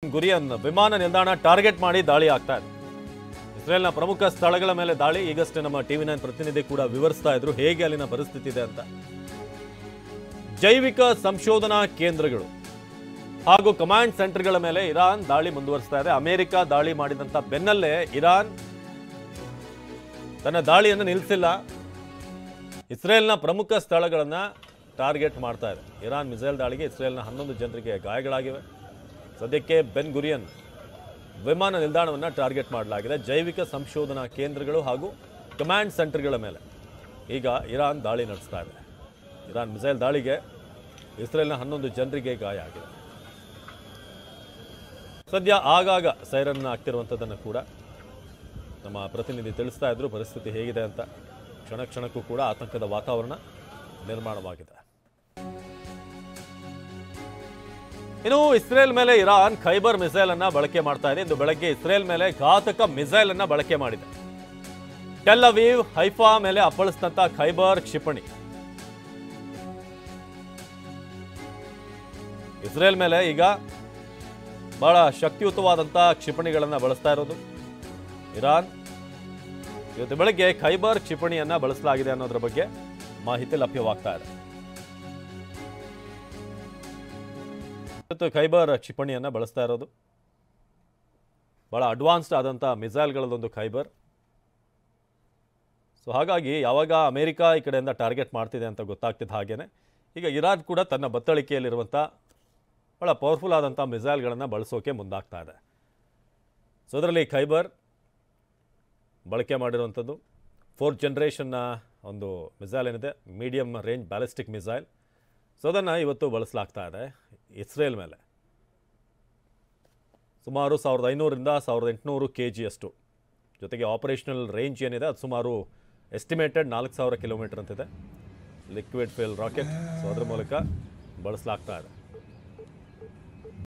ಗುರಿಯನ್ ವಿಮಾನ ನಿಲ್ದಾಣ ಟಾರ್ಗೆಟ್ ಮಾಡಿ ದಾಳಿ ಆಗ್ತಾ ಇದೆ. ಇಸ್ರೇಲ್ನ ಪ್ರಮುಖ ಸ್ಥಳಗಳ ಮೇಲೆ ದಾಳಿ. ಈಗಷ್ಟೇ ನಮ್ಮ ಟಿವಿ9 ಪ್ರತಿನಿಧಿ ಕೂಡ ವಿವರಿಸ್ತಾ ಇದ್ರು ಹೇಗೆ ಅಲ್ಲಿನ ಪರಿಸ್ಥಿತಿ ಇದೆ ಅಂತ. ಜೈವಿಕ ಸಂಶೋಧನಾ ಕೇಂದ್ರಗಳು ಹಾಗೂ ಕಮಾಂಡ್ ಸೆಂಟರ್ಗಳ ಮೇಲೆ ಇರಾನ್ ದಾಳಿ ಮುಂದುವರಿಸ್ತಾ ಇದೆ. ಅಮೆರಿಕ ದಾಳಿ ಮಾಡಿದಂತ ಬೆನ್ನಲ್ಲೇ ಇರಾನ್ ತನ್ನ ದಾಳಿಯನ್ನು ನಿಲ್ಲಿಸಿಲ್ಲ. ಇಸ್ರೇಲ್ನ ಪ್ರಮುಖ ಸ್ಥಳಗಳನ್ನ ಟಾರ್ಗೆಟ್ ಮಾಡ್ತಾ ಇದೆ. ಇರಾನ್ ಮಿಸೈಲ್ ದಾಳಿಗೆ ಇಸ್ರೇಲ್ನ 11 ಜನರಿಗೆ ಗಾಯಗಳಾಗಿವೆ. ಸದ್ಯಕ್ಕೆ ಬೆನ್ ಗುರಿಯನ್ ವಿಮಾನ ನಿಲ್ದಾಣವನ್ನು ಟಾರ್ಗೆಟ್ ಮಾಡಲಾಗಿದೆ. ಜೈವಿಕ ಸಂಶೋಧನಾ ಕೇಂದ್ರಗಳು ಹಾಗೂ ಕಮಾಂಡ್ ಸೆಂಟರ್ಗಳ ಮೇಲೆ ಈಗ ಇರಾನ್ ದಾಳಿ ನಡೆಸ್ತಾ ಇದೆ. ಇರಾನ್ ಮಿಸೈಲ್ ದಾಳಿಗೆ ಇಸ್ರೇಲ್ನ 11 ಜನರಿಗೆ ಗಾಯ ಆಗಿದೆ. ಸದ್ಯ ಆಗಾಗ ಸೈರನ್ ಆಗ್ತಿರುವಂಥದ್ದನ್ನು ಕೂಡ ನಮ್ಮ ಪ್ರತಿನಿಧಿ ತಿಳಿಸ್ತಾ ಇದ್ರು ಪರಿಸ್ಥಿತಿ ಹೇಗಿದೆ ಅಂತ. ಕ್ಷಣ ಕ್ಷಣಕ್ಕೂ ಕೂಡ ಆತಂಕದ ವಾತಾವರಣ ನಿರ್ಮಾಣವಾಗಿದೆ. ಇನ್ನು ಇಸ್ರೇಲ್ ಮೇಲೆ ಇರಾನ್ ಖೈಬರ್ ಮಿಸೈಲ್ ಅನ್ನ ಬಳಕೆ ಮಾಡ್ತಾ ಇದೆ. ಇಂದು ಬೆಳಗ್ಗೆ ಇಸ್ರೇಲ್ ಮೇಲೆ ಘಾತಕ ಮಿಸೈಲ್ ಅನ್ನ ಬಳಕೆ ಮಾಡಿದೆ. ಟೆಲ್ ಅವೀವ್, ಹೈಫಾ ಮೇಲೆ ಅಪ್ಪಳಿಸಿದಂತ ಖೈಬರ್ ಕ್ಷಿಪಣಿ ಇಸ್ರೇಲ್ ಮೇಲೆ ಈಗ ಬಹಳ ಶಕ್ತಿಯುತವಾದಂತಹ ಕ್ಷಿಪಣಿಗಳನ್ನ ಬಳಸ್ತಾ ಇರೋದು ಇರಾನ್. ಇವತ್ತು ಬೆಳಗ್ಗೆ ಖೈಬರ್ ಕ್ಷಿಪಣಿಯನ್ನ ಬಳಸಲಾಗಿದೆ ಅನ್ನೋದ್ರ ಬಗ್ಗೆ ಮಾಹಿತಿ ಲಭ್ಯವಾಗ್ತಾ ಇದೆ. ಖೈಬರ್ ಕ್ಷಿಪಣಿಯನ್ನ ಬಳಸ್ತಾ ಇರೋದು ಬಹಳ ಅಡ್ವಾನ್ಸ್ಡ್ ಆದಂಥ ಮಿಸೈಲ್ಗಳದೊಂದು ಖೈಬರ್. ಸೊ ಹಾಗಾಗಿ ಯಾವಾಗ ಅಮೆರಿಕ ಈ ಕಡೆಯಿಂದ ಟಾರ್ಗೆಟ್ ಮಾಡ್ತಿದೆ ಅಂತ ಗೊತ್ತಾಗ್ತಿದ್ದ ಹಾಗೇನೆ ಈಗ ಇರಾನ್ ಕೂಡ ತನ್ನ ಬತ್ತಳಿಕೆಯಲ್ಲಿರುವಂಥ ಬಹಳ ಪವರ್ಫುಲ್ ಆದಂಥ ಮಿಸೈಲ್ಗಳನ್ನು ಬಳಸೋಕೆ ಮುಂದಾಗ್ತಾ ಇದೆ. ಸೊ ಅದರಲ್ಲಿ ಖೈಬರ್ ಬಳಕೆ ಮಾಡಿರುವಂಥದ್ದು 4th ಜನರೇಷನ್ನ ಒಂದು ಮಿಸೈಲ್ ಏನಿದೆ, medium range ballistic missile. So ಅದನ್ನು ಇವತ್ತು ಬಳಸಲಾಗ್ತಾ ಇದೆ ಇಸ್ರೇಲ್ ಮೇಲೆ. ಸುಮಾರು 1500ರಿಂದ 1800 kg ಅಷ್ಟು. ಜೊತೆಗೆ ಆಪರೇಷನಲ್ ರೇಂಜ್ ಏನಿದೆ ಅದು ಸುಮಾರು ಎಸ್ಟಿಮೇಟೆಡ್ 4000 ಕಿಲೋಮೀಟರ್ ಅಂತಿದೆ. Liquid fuel rocket. ಸೊ ಅದರ ಮೂಲಕ ಬಳಸಲಾಗ್ತಾ ಇದೆ.